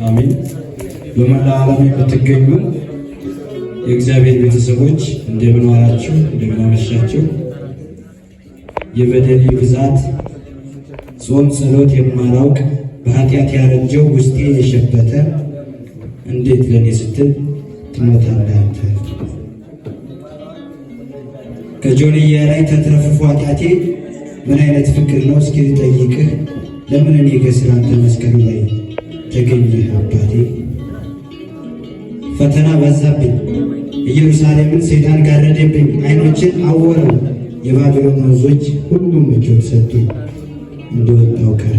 አሜን። በመላ ዓለም የምትገኙ የእግዚአብሔር ቤተሰቦች እንደምን ዋላችሁ? እንደምን አመሻችሁ? የበደሌ ብዛት ጾም ጸሎት የማላውቅ በኃጢአት ያረጀው ውስጤ የሸበተ እንዴት ለኔ ስትል ትሞታለህ አንተ። ከጆንያ ላይ ተትረፍፎ ኃጢአቴ ምን አይነት ፍቅር ነው እስኪ ልጠይቅህ፣ ለምን እኔ ከስር አንተ መስቀሉ ላይ ተገኘህ አባቴ። ፈተና በዛብኝ ኢየሩሳሌምን ሰይጣን ጋረደብኝ፣ አይኖችን አወረው የባቢሎን ወንዞች ሁሉም ምቾት ሰጡኝ። እንደወጣው ቀረ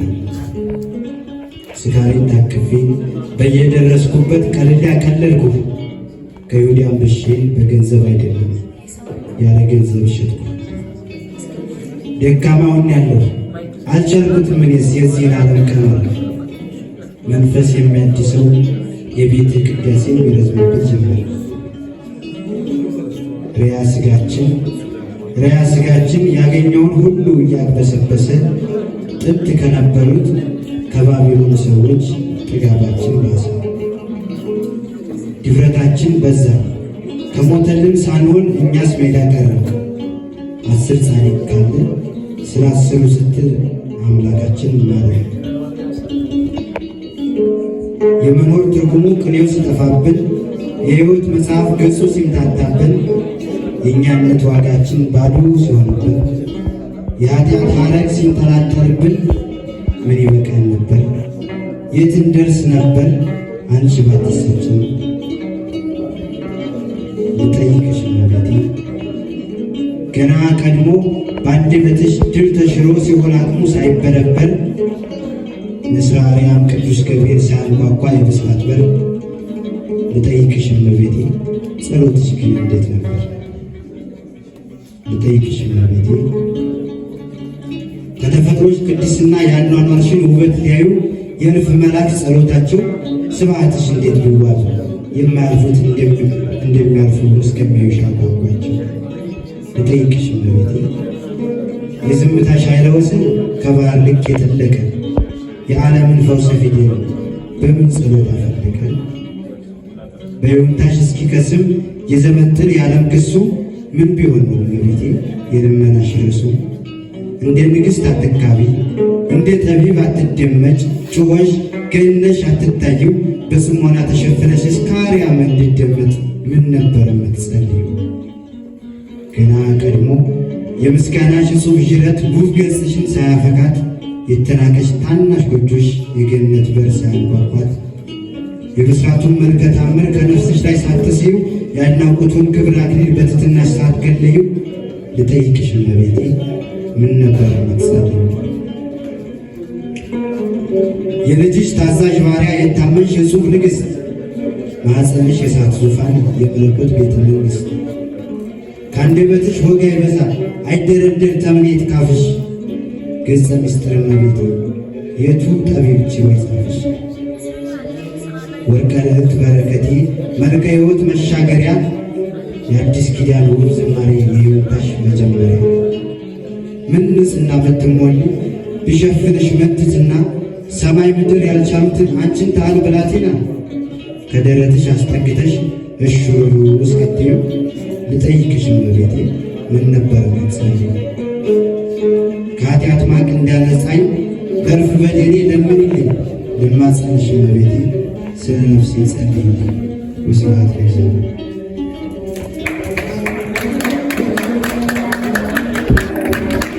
ስጋሬን ታቅፌ በየደረስኩበት ቀልድ ያቀለልኩ፣ ከይሁዳም ብሼን በገንዘብ አይደለም ያለ ገንዘብ ሸጥኩ። ደካማውን ያለው አልቻልኩትም እኔስ የዚህን ዓለም ቀመር፣ መንፈስ የሚያድሰው የቤት ቅዳሴ የሚረዝምበት ጀመር። ሪያ ስጋችን ያገኘውን ሁሉ እያግበሰበሰ ጥንት ከነበሩት ከባቢሎን ሰዎች ጥጋባችን ባሰ። ድፍረታችን በዛ ከሞተልን ሳንሆን እኛስ ሜዳ ቀረ። 10 ጻድቅ ካለ ስለ 10 ስትል አምላካችን ማለት የመኖር ትርጉሙ ቅኔው ሲጠፋብን፣ የሕይወት መጽሐፍ ገጹ ሲምታታብን፣ የእኛነት ዋጋችን ባዶ ሲሆንብን፣ የኃጢአት ሐረግ ሲንጠላጠልብን ምን ይበቃን ነበር? የት እንደርስ ነበር አንቺ ባትሰጭን? ልጠይቅሽ እመቤቴ ገና ቀድሞ በአንደበትሽ ድል ተሽሮ ሲሆን አቅሙ ሳይበረበር፣ ንስረ አርያም ቅዱስ ገብርኤል ሳያንኳኳ የብስራት በር፣ ልጠይቅሽ እመቤቴ ጸሎትሽ ግን እንዴት ነበር? ልጠይቅሽ እመቤቴ ከተፈጥሮች ቅድስና ያኗኗርሽን ውበት ሊያዩ የእልፍ መላእክት ጸሎታቸው ስብሐትሽ እንዴት ቢዋብ የማያልፉት እንደሚያልፉ እስከሚያዩሽ አጓጓቸው። ልጠይቅሽ እመቤቴ የዝምታሽ ኃይለ ወሰን ከባህር ልክ የጠለቀ የዓለምን ፈውስ ፊደል በምን ጸሎት አፈለቀ? በይሁንታሽ እስኪከስም የዘመጥል የዓለም ክሱ ምን ቢሆን ነው እመቤቴ የልመናሽ ርሱ? እንደ ንግሥት አትካቢ እንደ ጠቢብ አትደመጭ፣ ጩኸሽ ገነሽ አትታይው፣ በጽሞና ተሸፍነሽ እስከ አርያም እንድደመጥ ምን ነበር የምትጸልዩ? ገና ቀድሞ የምስጋናሽ ጽሑፍ ዥረት ጉፍ ገጽሽን ሳያፈካት፣ የተናቀሽ ታናሽ ጎጆሽ የገነት በር ሳያንኳኳት፣ የብስራቱን መልከ ተአምር ከነፍስሽ ላይ ሳትስዩ፣ ያድናቆቱን ክብር አክሊል በትሕትናሽ ሳትገለዩ፣ ልጠይቅሽ እመቤቴ ምን ነበር የምትጸልዩ? የልጅሽ ታዛዥ ባሪያ የታመንሽ የጽሑፍ ንግሥት፣ ማኅፀንሽ የእሳት ዙፋን የመለኮት ቤተ መንግሥት፣ ከአንደበትሽ ወጋ ይበዛ አይደረደር ተምኔት ካፍሽ፣ ገጸ ምስጢር እመቤቴ የቱ ጠቢብ ችሎ ይጻፍሽ? ወርቀ ልዕልት በረከቴ መልከ ሕይወት መሻገሪያ፣ የአዲስ ኪዳን ውብ ዝማሬ የሕይወታሽ መጀመሪያ፣ ምን ንጽሕና ብትሞሉ ቢሸፍንሽ መትትና፣ ሰማይ ምድር ያልቻሉትን አንቺን ታህል ብላቴና፣ ከደረትሽ አስጠግተሽ እሹሩ እስክትዩ፣ ልጠይቅሽ እመቤቴ ምን ነበር የምትጸልዩ? ከኃጢአት ማቅ እንዳነጻኝ በእልፍ በደሌ ለምንልኝ፣ ልማጸንሽ እመቤቴ ስለ ነፍሴ ጸልይልኝ። ወስብሐት ለእግዚአብሔር።